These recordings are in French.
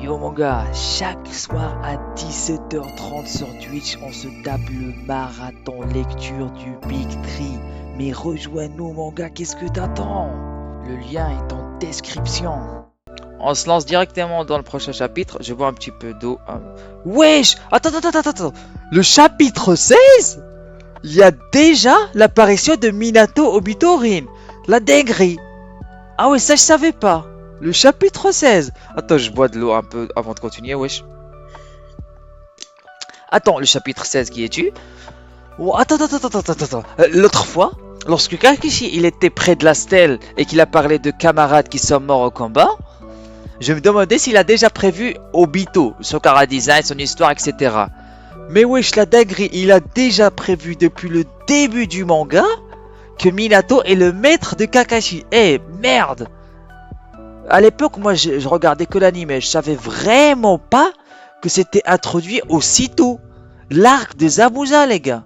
Yo mon gars, chaque soir à 17h30 sur Twitch, on se tape le marathon lecture du Big Tree. Mais rejoins-nous mon gars, qu'est-ce que t'attends? Le lien est en description. On se lance directement dans le prochain chapitre. Je bois un petit peu d'eau. Wesh! Attends. Le chapitre 16? Il y a déjà l'apparition de Minato Obitorin. La dinguerie. Ah ouais, ça je savais pas. Le chapitre 16. Attends, je bois de l'eau un peu avant de continuer, wesh. Attends, le chapitre 16 qui es-tu? Oh, attends. L'autre fois, lorsque Kakashi il était près de la stèle et qu'il a parlé de camarades qui sont morts au combat, je me demandais s'il a déjà prévu Obito, son chara-design, son histoire, etc. Mais wesh, la dinguerie, il a déjà prévu depuis le début du manga que Minato est le maître de Kakashi. Eh, merde! À l'époque, moi, je regardais que l'anime. Je savais vraiment pas que c'était introduit aussitôt. L'arc de Zabuza, les gars.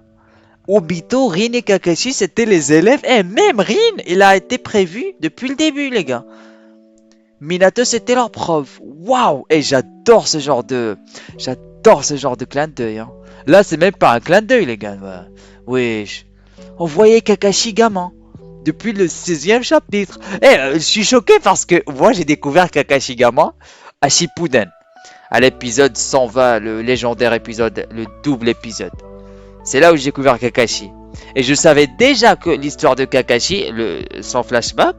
Obito, Rin et Kakashi, c'était les élèves. Et même Rin, il a été prévu depuis le début, les gars. Minato, c'était leur prof. Waouh! Et j'adore ce genre de clin d'œil. Hein. Là, c'est même pas un clin d'œil, les gars. Wesh. On voyait Kakashi gamin. Depuis le 16e chapitre. Je suis choqué parce que moi j'ai découvert Kakashi Gamin à Shippuden. À l'épisode 120, le légendaire épisode, le double épisode. C'est là où j'ai découvert Kakashi. Et je savais déjà que l'histoire de Kakashi, son flashback,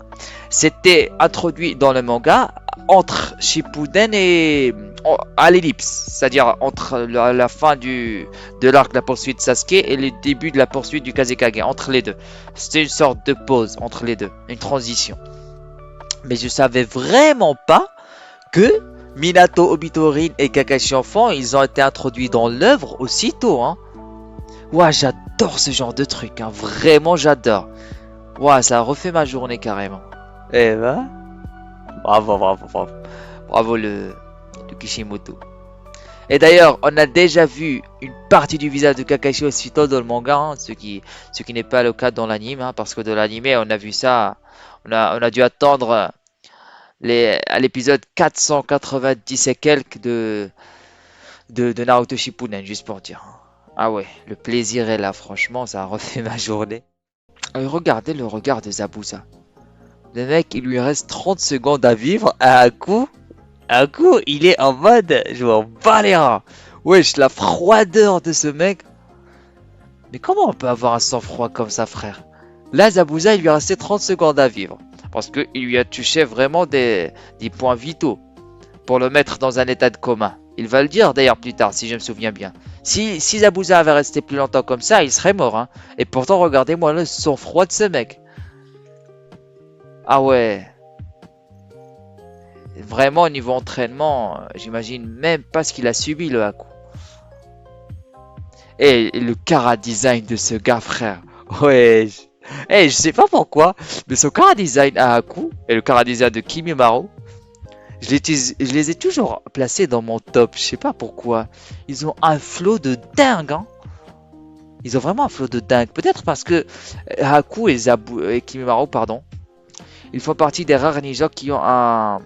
c'était introduit dans le manga entre Shippuden et à l'ellipse, c'est-à-dire entre la fin de l'arc de la poursuite de Sasuke et le début de la poursuite du Kazekage, entre les deux. C'était une sorte de pause entre les deux, une transition. Mais je savais vraiment pas que Minato, Obitorin et Kakashi enfant, ils ont été introduits dans l'œuvre aussitôt. Hein. Ouah, j'adore ce genre de truc, hein. Vraiment j'adore. Ouah, ça a refait ma journée carrément. Eh ben, bravo le Kishimoto. Et d'ailleurs, on a déjà vu une partie du visage de Kakashi aussitôt dans le manga, hein, ce qui n'est pas le cas dans l'anime, hein, parce que dans l'anime, on a vu ça, on a dû attendre à l'épisode 490 et quelques de Naruto Shippuden, juste pour dire. Ah ouais, le plaisir est là, franchement, ça a refait ma journée. Regardez le regard de Zabuza. Le mec, il lui reste 30 secondes à vivre à un coup, il est en mode, je m'en bats les reins. Wesh, la froideur de ce mec. Mais comment on peut avoir un sang-froid comme ça, frère? Là, Zabuza, il lui restait 30 secondes à vivre. Parce qu'il lui a touché vraiment des points vitaux pour le mettre dans un état de coma. Il va le dire d'ailleurs plus tard, si je me souviens bien. Si Zabuza avait resté plus longtemps comme ça, il serait mort. Hein. Et pourtant, regardez-moi le sang-froid de ce mec. Ah ouais. Vraiment, au niveau entraînement, j'imagine même pas ce qu'il a subi, le Haku. Et le chara-design de ce gars, frère. Ouais. Je sais pas pourquoi, mais son chara-design à Haku et le chara-design de Kimimaro, je les ai toujours placés dans mon top. Je sais pas pourquoi. Ils ont un flow de dingue, hein. Ils ont vraiment un flow de dingue. Peut-être parce que Haku et Kimimaro, pardon, ils font partie des rares ninjas qui ont un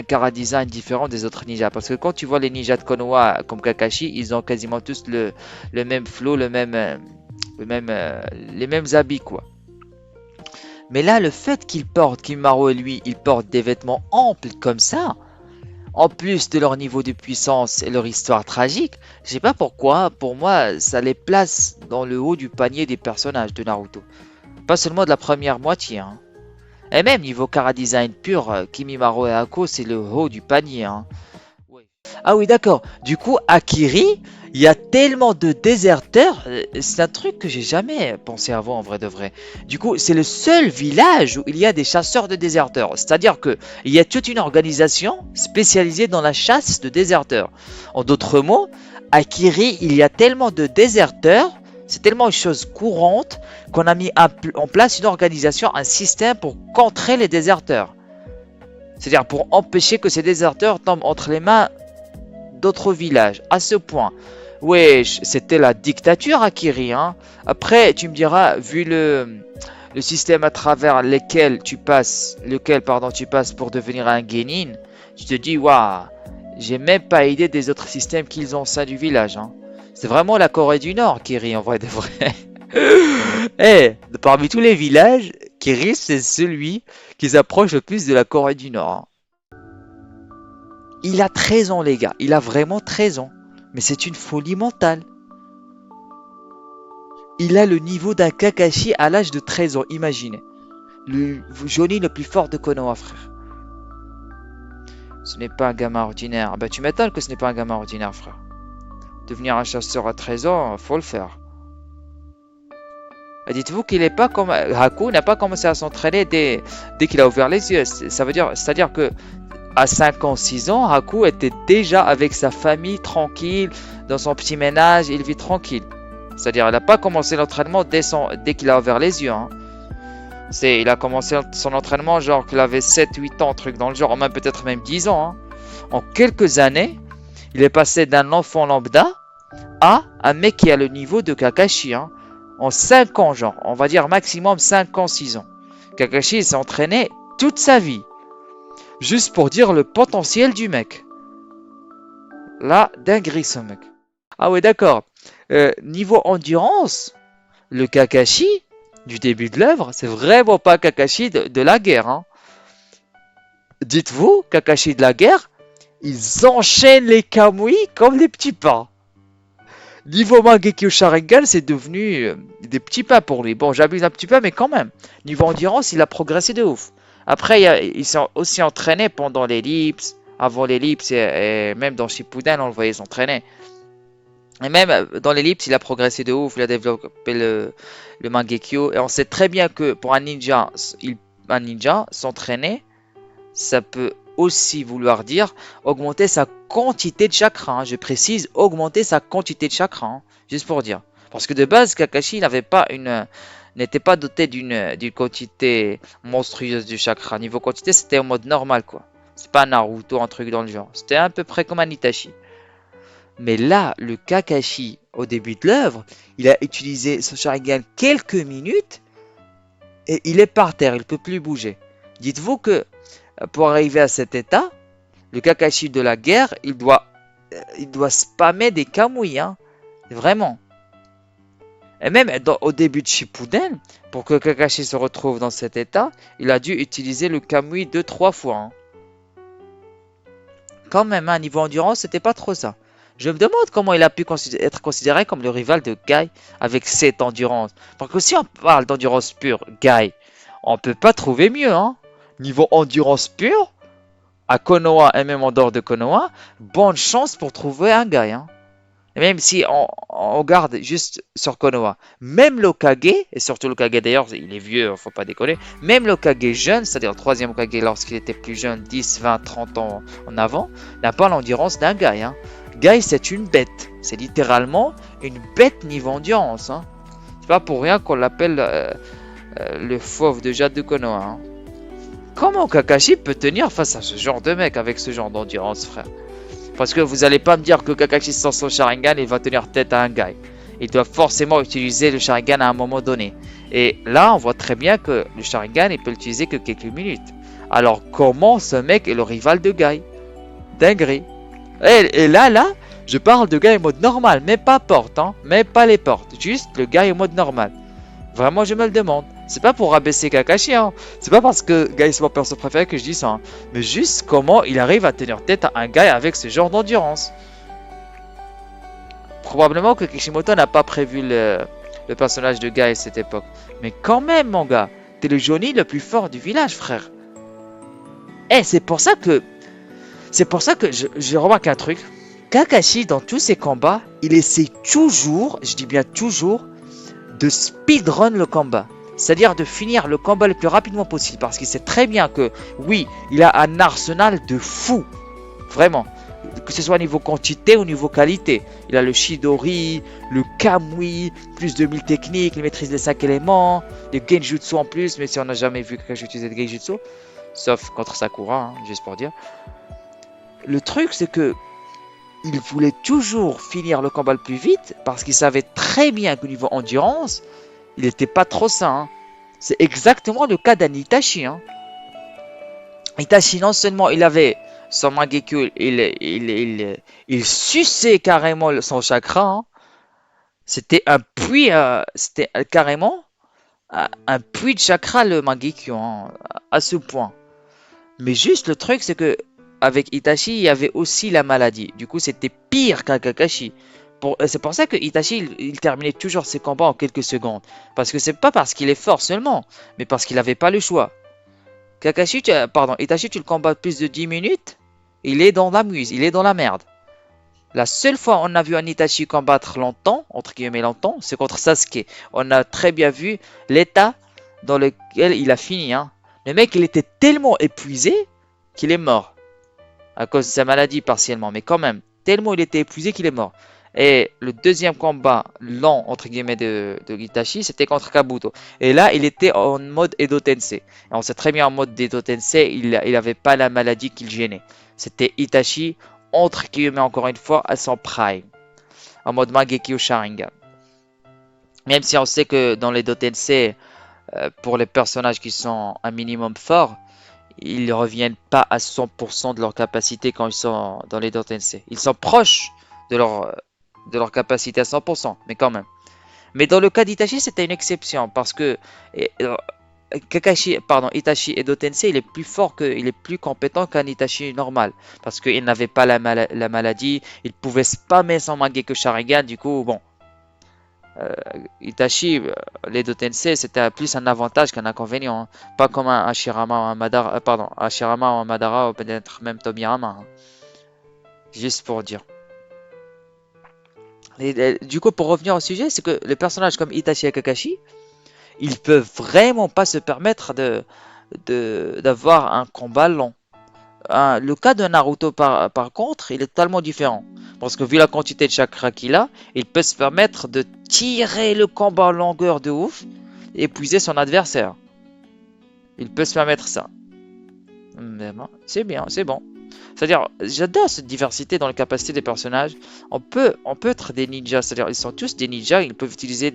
chara-design différent des autres ninjas. Parce que quand tu vois les ninjas de Konoha comme Kakashi, ils ont quasiment tous le même flow, les mêmes habits, quoi. Mais là, le fait Kimimaro et lui, ils portent des vêtements amples comme ça, en plus de leur niveau de puissance et leur histoire tragique, je sais pas pourquoi, pour moi, ça les place dans le haut du panier des personnages de Naruto. Pas seulement de la première moitié, hein. Et même niveau chara-design pur, Kimimaro et Hako, c'est le haut du panier. Hein. Ouais. Ah oui, d'accord. Du coup, Akiri, il y a tellement de déserteurs. C'est un truc que j'ai jamais pensé avant, en vrai de vrai. Du coup, c'est le seul village où il y a des chasseurs de déserteurs. C'est-à-dire qu'il y a toute une organisation spécialisée dans la chasse de déserteurs. En d'autres mots, Akiri, il y a tellement de déserteurs. C'est tellement une chose courante qu'on a mis en place une organisation, un système pour contrer les déserteurs. C'est-à-dire pour empêcher que ces déserteurs tombent entre les mains d'autres villages. À ce point. Wesh, c'était la dictature Akiri. Hein. Après, tu me diras, vu le système à travers lequel tu passes pour devenir un genin, tu te dis, waouh, J'ai même pas idée des autres systèmes qu'ils ont au sein du village, hein. C'est vraiment la Corée du Nord qui rit en vrai de vrai. Eh, parmi tous les villages, Kiri, c'est celui qui s'approche le plus de la Corée du Nord, hein. Il a 13 ans, les gars. Il a vraiment 13 ans. Mais c'est une folie mentale. Il a le niveau d'un Kakashi à l'âge de 13 ans, imaginez. Le Johnny le plus fort de Konoha, frère. Ce n'est pas un gamin ordinaire. Ah bah tu m'étonnes que ce n'est pas un gamin ordinaire, frère. Devenir un chasseur à 13 ans, faut le faire. Et dites-vous qu'il n'est pas comme Haku n'a pas commencé à s'entraîner dès qu'il a ouvert les yeux. Ça veut dire, c'est-à-dire que à 5 ans, 6 ans, Haku était déjà avec sa famille tranquille, dans son petit ménage, il vit tranquille. C'est-à-dire, il n'a pas commencé l'entraînement dès qu'il a ouvert les yeux, hein. Il a commencé son entraînement genre qu'il avait 7, 8 ans, truc dans le genre, même peut-être même 10 ans, hein. En quelques années, il est passé d'un enfant lambda à un mec qui a le niveau de Kakashi, hein. En 5 ans, genre, on va dire maximum 5 ans, 6 ans. Kakashi s'est entraîné toute sa vie. Juste pour dire le potentiel du mec. La dinguerie, ce mec. Ah ouais, d'accord. Niveau endurance, le Kakashi du début de l'œuvre, c'est vraiment pas Kakashi de la guerre, hein. Dites-vous, Kakashi de la guerre, ils enchaînent les Kamui comme des petits pains. Niveau Mangekyo Sharingan, c'est devenu des petits pas pour lui. Bon, j'abuse un petit peu, mais quand même. Niveau endurance, il a progressé de ouf. Après, il s'est aussi entraîné pendant l'ellipse, avant l'ellipse, et même dans Shippuden, on le voyait s'entraîner. Et même dans l'ellipse, il a progressé de ouf, il a développé le Mangekyo. Et on sait très bien que pour un ninja s'entraîner, ça peut aussi vouloir dire augmenter sa quantité de chakra, hein. Je précise, augmenter sa quantité de chakra, hein, juste pour dire. Parce que de base, Kakashi n'était pas doté d'une quantité monstrueuse de chakra. Niveau quantité, c'était en mode normal, quoi. C'est pas Naruto, un truc dans le genre. C'était à peu près comme un Itachi. Mais là, le Kakashi, au début de l'œuvre, il a utilisé son Sharingan quelques minutes et il est par terre, il ne peut plus bouger. Dites-vous que pour arriver à cet état, le Kakashi de la guerre, il doit spammer des Kamui, hein, vraiment. Et même au début de Shippuden, pour que Kakashi se retrouve dans cet état, il a dû utiliser le Kamui 2-3 fois, hein. Quand même, hein, niveau endurance, c'était pas trop ça. Je me demande comment il a pu être considéré comme le rival de Guy avec cette endurance. Parce que si on parle d'endurance pure, Guy, on peut pas trouver mieux, hein. Niveau endurance pure, à Konoha et même en dehors de Konoha, bonne chance pour trouver un Guy, hein. Et même si on regarde juste sur Konoha, même l'Okage, et surtout l'Okage d'ailleurs, il est vieux, faut pas déconner, même l'Okage jeune, c'est-à-dire le troisième Okage lorsqu'il était plus jeune, 10, 20, 30 ans en avant, n'a pas l'endurance d'un Guy, hein. Guy, c'est une bête. C'est littéralement une bête niveau endurance, hein. C'est pas pour rien qu'on l'appelle le fauve de Jade de Konoha, hein. Comment Kakashi peut tenir face à ce genre de mec avec ce genre d'endurance, frère? Parce que vous allez pas me dire que Kakashi sans son Sharingan, il va tenir tête à un Guy. Il doit forcément utiliser le Sharingan à un moment donné. Et là, on voit très bien que le Sharingan, il peut l'utiliser que quelques minutes. Alors comment ce mec est le rival de Guy? Dinguerie. Et là, je parle de gars en mode normal, mais pas porte, hein, mais pas les portes, juste le gars en mode normal. Vraiment, je me le demande. C'est pas pour rabaisser Kakashi, hein. C'est pas parce que Guy est mon perso préféré que je dis ça, hein. Mais juste comment il arrive à tenir tête à un gars avec ce genre d'endurance. Probablement que Kishimoto n'a pas prévu le personnage de Guy à cette époque. Mais quand même, mon gars, t'es le Johnny le plus fort du village, frère. Eh, c'est pour ça que je remarque un truc. Kakashi, dans tous ses combats, il essaie toujours, je dis bien toujours, de speedrun le combat. C'est-à-dire de finir le combat le plus rapidement possible. Parce qu'il sait très bien que, oui, il a un arsenal de fou. Vraiment. Que ce soit niveau quantité ou niveau qualité. Il a le Chidori, le Kamui, plus de 1000 techniques, il maîtrise les 5 éléments, les Genjutsu en plus, mais si on n'a jamais vu Kakashi utiliser des Genjutsu. Sauf contre Sakura, hein, juste pour dire. Le truc, c'est que il voulait toujours finir le combat le plus vite parce qu'il savait très bien qu'au niveau endurance, il n'était pas trop sain, hein. C'est exactement le cas d'un Itachi, hein. Itachi, non seulement il avait son Mangekyo, il suçait carrément son chakra, hein. C'était un puits, c'était carrément un puits de chakra le Mangekyo, hein, à ce point. Mais juste le truc, c'est que avec Itachi, il y avait aussi la maladie. Du coup, c'était pire qu'un Kakashi. C'est pour ça que Itachi, il terminait toujours ses combats en quelques secondes. Parce que c'est pas parce qu'il est fort seulement, mais parce qu'il n'avait pas le choix. Itachi, tu le combats plus de 10 minutes, il est dans la muse, il est dans la merde. La seule fois où on a vu un Itachi combattre longtemps, entre guillemets longtemps, c'est contre Sasuke. On a très bien vu l'état dans lequel il a fini, hein. Le mec, il était tellement épuisé qu'il est mort. À cause de sa maladie partiellement, mais quand même, tellement il était épuisé qu'il est mort. Et le deuxième combat lent, entre guillemets, de Itachi, c'était contre Kabuto. Et là, il était en mode Edo Tensei. Et on sait très bien en mode Edo Tensei, il n'avait pas la maladie qui le gênait. C'était Itachi, entre guillemets, encore une fois, à son prime. En mode Mangekyo Sharingan. Même si on sait que dans les Edo Tensei, pour les personnages qui sont un minimum forts, ils ne reviennent pas à 100% de leur capacité quand ils sont dans les Tensei. Ils sont proches de leur capacité à 100%, mais quand même. Mais dans le cas d'Itachi, c'était une exception parce que Itachi Edo Tensei, il est plus fort il est plus compétent qu'un Itachi normal parce qu'il n'avait pas la maladie, il pouvait spammer son Mangekyo Sharingan, du coup, bon. Itachi, les deux Tensei, c'était plus un avantage qu'un inconvénient, hein. Pas comme un Hashirama ou un Madara, Hashirama ou un Madara ou peut-être même Tobirama, hein. Juste pour dire. Du coup, pour revenir au sujet, c'est que les personnages comme Itachi et Kakashi, ils peuvent vraiment pas se permettre d'avoir un combat long. Le cas de Naruto, par contre, il est totalement différent. Parce que vu la quantité de chakra qu'il a, il peut se permettre de tirer le combat en longueur de ouf et épuiser son adversaire. Il peut se permettre ça. Mais bon, c'est bien, c'est bon. C'est-à-dire, j'adore cette diversité dans les capacités des personnages. On peut être des ninjas, c'est-à-dire ils sont tous des ninjas, ils peuvent utiliser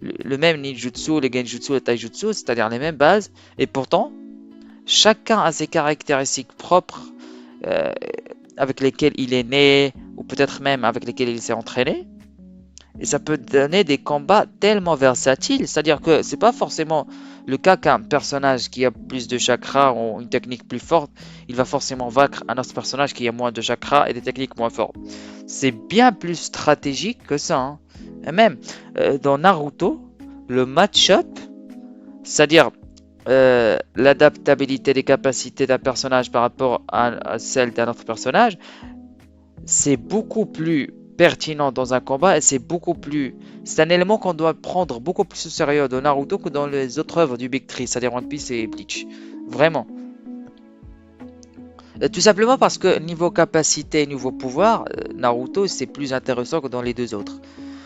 le même ninjutsu, les genjutsu, les taijutsu, c'est-à-dire les mêmes bases. Et pourtant, chacun a ses caractéristiques propres euh, avec lesquelles il est né, ou peut-être même avec lesquelles il s'est entraîné. Et ça peut donner des combats tellement versatiles, c'est-à-dire que c'est pas forcément le cas qu'un personnage qui a plus de chakras ou une technique plus forte, il va forcément vaincre un autre personnage qui a moins de chakras et des techniques moins fortes. C'est bien plus stratégique que ça, hein. Et même dans Naruto, le match-up, c'est-à-dire l'adaptabilité des capacités d'un personnage par rapport à celle d'un autre personnage, c'est beaucoup plus pertinent dans un combat et c'est un élément qu'on doit prendre beaucoup plus au sérieux dans Naruto que dans les autres œuvres du Big Three, c'est-à-dire One Piece et Bleach. Vraiment. Tout simplement parce que niveau capacité et niveau pouvoir, Naruto c'est plus intéressant que dans les deux autres.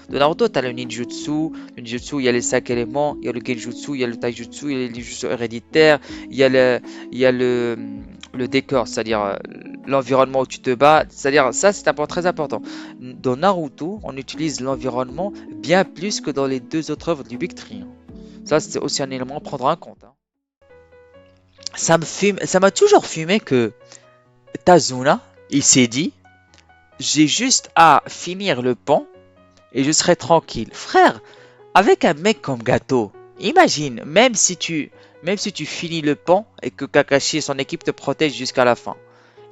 Dans Naruto, tu as le ninjutsu. Le ninjutsu, il y a les 5 éléments. Il y a le genjutsu, il y a le taijutsu, il y a le ninjutsu héréditaire. Il y a le décor, c'est-à-dire l'environnement où tu te bats. C'est-à-dire, ça, c'est un point très important. Dans Naruto, on utilise l'environnement bien plus que dans les deux autres œuvres du Big Three, hein. Ça, c'est aussi un élément à prendre en compte, hein. Ça m'a toujours fumé que Tazuna, il s'est dit, j'ai juste à finir le pont et je serai tranquille. Frère, avec un mec comme Gato, imagine, même si tu finis le pont et que Kakashi et son équipe te protègent jusqu'à la fin.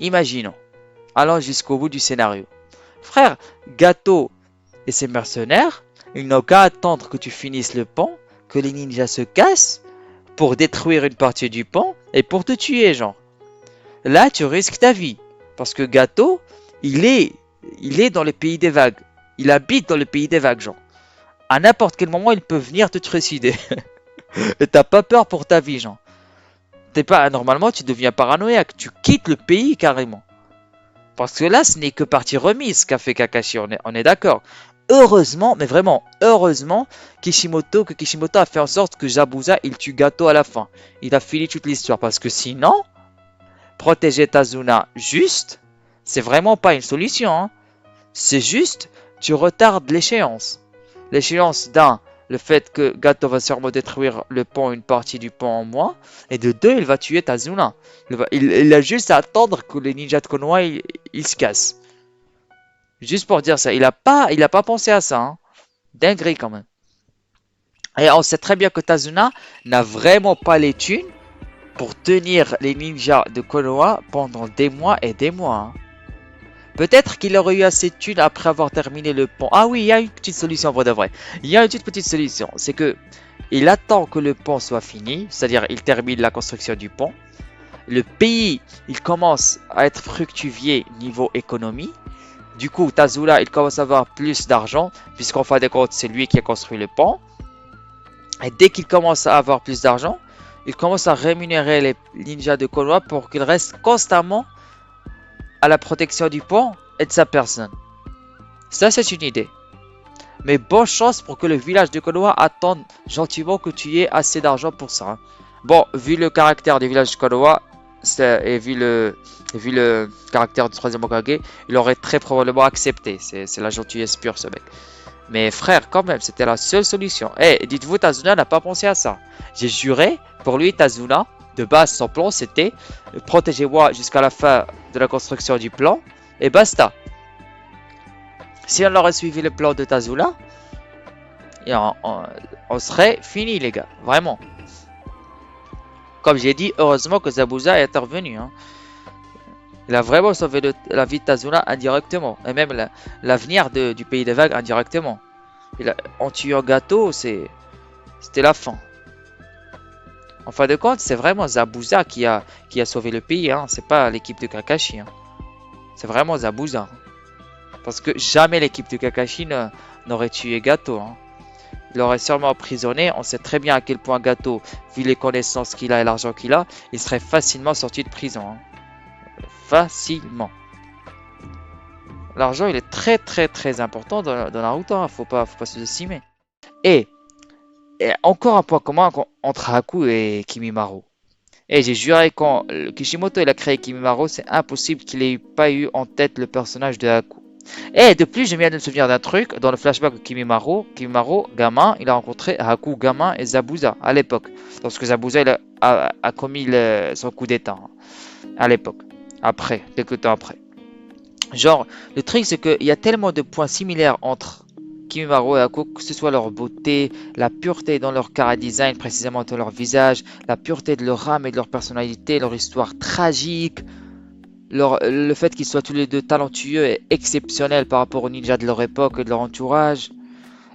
Imaginons, allons jusqu'au bout du scénario. Frère, Gato et ses mercenaires, ils n'ont qu'à attendre que tu finisses le pont, que les ninjas se cassent pour détruire une partie du pont et pour te tuer, genre. Là, tu risques ta vie. Parce que Gato, il est, il est dans le pays des vagues. Il habite dans le pays des vagues, genre. À n'importe quel moment, il peut venir te trucider. Et t'as pas peur pour ta vie, genre. T'es pas, normalement, tu deviens paranoïaque. Tu quittes le pays carrément. Parce que là, ce n'est que partie remise qu'a fait Kakashi, on est d'accord. Heureusement, mais vraiment, heureusement, que Kishimoto a fait en sorte que Zabuza, il tue Gato à la fin. Il a fini toute l'histoire. Parce que sinon, protéger Tazuna juste, c'est vraiment pas une solution, hein. C'est juste, tu retardes l'échéance. L'échéance d'un le fait que Gato va sûrement détruire le pont, une partie du pont en moins. Et de deux, il va tuer Tazuna. Il a juste à attendre que les ninjas de Konoha ils se cassent. Juste pour dire ça. Il a pas pensé à ça. Hein. Dinguerie quand même. Et on sait très bien que Tazuna n'a vraiment pas les thunes pour tenir les ninjas de Konoha pendant des mois et des mois. Hein. Peut-être qu'il aurait eu assez de thunes après avoir terminé le pont. Ah oui, il y a une petite solution, vrai de vrai. Il y a une toute petite solution. C'est que il attend que le pont soit fini, c'est-à-dire il termine la construction du pont. Le pays, il commence à être fructifié niveau économie. Du coup, Tazuna, il commence à avoir plus d'argent, puisqu'en fin de compte, c'est lui qui a construit le pont. Et dès qu'il commence à avoir plus d'argent, il commence à rémunérer les ninjas de Konoha pour qu'ils restent constamment à la protection du pont et de sa personne. Ça, c'est une idée. Mais bonne chance pour que le village de Konoha attende gentiment que tu aies assez d'argent pour ça. Hein. Bon, vu le caractère du village de Konoha, et vu le caractère du troisième Hokage, il aurait très probablement accepté. C'est la gentillesse pure, ce mec. Mais frère, quand même, c'était la seule solution. Eh, dites-vous, Tazuna n'a pas pensé à ça. J'ai juré, pour lui, Tazuna, de base, son plan, c'était protégez-moi jusqu'à la fin de la construction du plan, et basta. Si on aurait suivi le plan de Tazuna, et on serait fini, les gars. Vraiment. Comme j'ai dit, heureusement que Zabuza est intervenu. Hein. Il a vraiment sauvé la vie de Tazuna indirectement. Et même l'avenir du pays des vagues indirectement. En tuant Gato, c'était la fin. En fin de compte, c'est vraiment Zabuza qui a sauvé le pays. Hein. C'est pas l'équipe de Kakashi. Hein. C'est vraiment Zabuza. Parce que jamais l'équipe de Kakashi n'aurait tué Gato. Hein. Il l'aurait sûrement emprisonné. On sait très bien à quel point Gato, vu les connaissances qu'il a et l'argent qu'il a, il serait facilement sorti de prison. Hein. Facilement. L'argent, il est très très très important dans Naruto. Hein. Faut pas se sous-estimer. Et encore un point commun entre Haku et Kimimaro. Et j'ai juré quand Kishimoto il a créé Kimimaro, c'est impossible qu'il ait pas eu en tête le personnage de Haku. Et de plus, je viens de me souvenir d'un truc, dans le flashback de Kimimaro, gamin, il a rencontré Haku, gamin, et Zabuza, à l'époque. Lorsque Zabuza a commis son coup d'état, hein, à l'époque. Après, quelques temps après. Genre, le truc, c'est qu'il y a tellement de points similaires entre Kimimaro et Haku, que ce soit leur beauté, la pureté dans leur chara-design, précisément dans leur visage, la pureté de leur âme et de leur personnalité, leur histoire tragique, le fait qu'ils soient tous les deux talentueux et exceptionnels par rapport aux ninjas de leur époque et de leur entourage,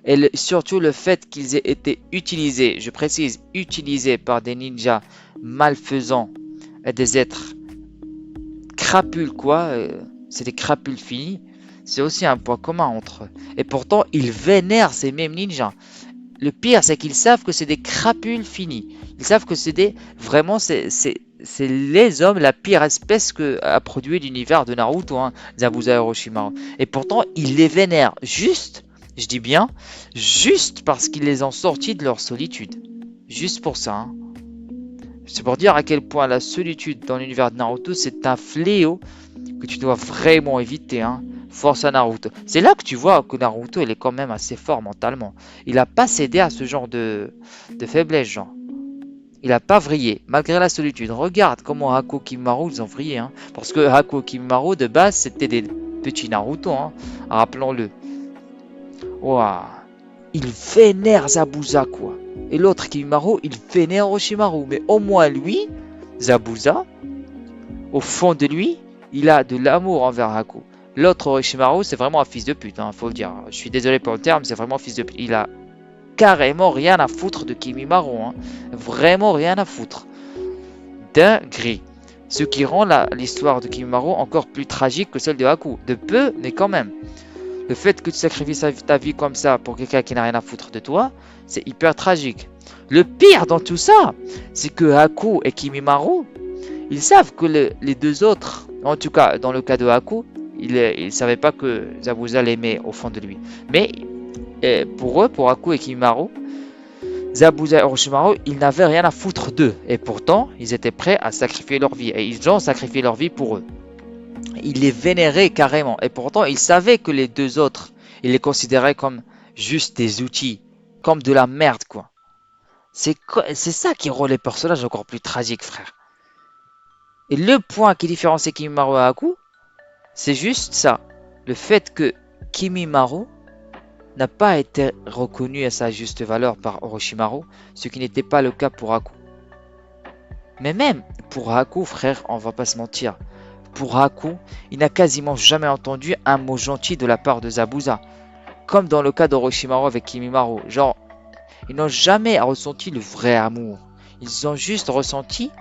et surtout le fait qu'ils aient été utilisés, je précise, utilisés par des ninjas malfaisants et des êtres crapules quoi, c'est des crapules finis, c'est aussi un point commun entre eux. Et pourtant, ils vénèrent ces mêmes ninjas. Le pire, c'est qu'ils savent que c'est des crapules finis. Ils savent que vraiment, c'est les hommes, la pire espèce que a produit l'univers de Naruto, hein, Zabuza et Orochimaru. Et pourtant, ils les vénèrent juste, je dis bien, juste parce qu'ils les ont sortis de leur solitude. Juste pour ça. Hein. C'est pour dire à quel point la solitude dans l'univers de Naruto, c'est un fléau que tu dois vraiment éviter. Hein. Force à Naruto. C'est là que tu vois que Naruto, il est quand même assez fort mentalement. Il n'a pas cédé à ce genre de faiblesse, genre. Il n'a pas vrillé, malgré la solitude. Regarde comment Haku et Kimimaro, ils ont vrillé. Hein. Parce que Haku et Kimimaro, de base, c'était des petits Naruto. Hein. Rappelons-le. Waouh. Il vénère Zabuza, quoi. Et l'autre, Kimimaro, il vénère Orochimaru. Mais au moins, lui, Zabuza, au fond de lui, il a de l'amour envers Haku. L'autre Orochimaru, c'est vraiment un fils de pute, hein, faut le dire. Je suis désolé pour le terme, c'est vraiment un fils de pute. Il a carrément rien à foutre de Kimimaro. Hein. Vraiment rien à foutre. Dinguerie. Ce qui rend l'histoire de Kimimaro encore plus tragique que celle de Haku. De peu, mais quand même. Le fait que tu sacrifies ta vie comme ça pour quelqu'un qui n'a rien à foutre de toi, c'est hyper tragique. Le pire dans tout ça, c'est que Haku et Kimimaro, ils savent que les deux autres, en tout cas dans le cas de Haku, il ne savait pas que Zabuza l'aimait au fond de lui. Mais pour eux, pour Haku et Kimimaro, Zabuza et Orochimaru, ils n'avaient rien à foutre d'eux. Et pourtant, ils étaient prêts à sacrifier leur vie. Et ils ont sacrifié leur vie pour eux. Ils les vénéraient carrément. Et pourtant, ils savaient que les deux autres, ils les considéraient comme juste des outils comme de la merde, quoi. C'est ça qui rend les personnages encore plus tragiques, frère. Et le point qui différencie Kimimaru et Haku, c'est juste ça. Le fait que Kimimaru n'a pas été reconnu à sa juste valeur par Orochimaru, ce qui n'était pas le cas pour Haku. Mais même pour Haku, frère, on va pas se mentir. Pour Haku, il n'a quasiment jamais entendu un mot gentil de la part de Zabuza. Comme dans le cas d'Orochimaru avec Kimimaru. Genre, ils n'ont jamais ressenti le vrai amour. Ils ont juste ressenti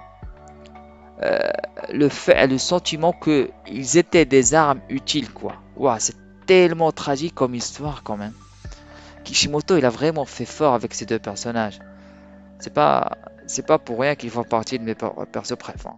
euh, le sentiment qu'ils étaient des armes utiles, quoi. Ouah, c'est tellement tragique comme histoire, quand même. Kishimoto, il a vraiment fait fort avec ces deux personnages. C'est pas, c'est pas pour rien qu'ils font partie de mes persos préférés.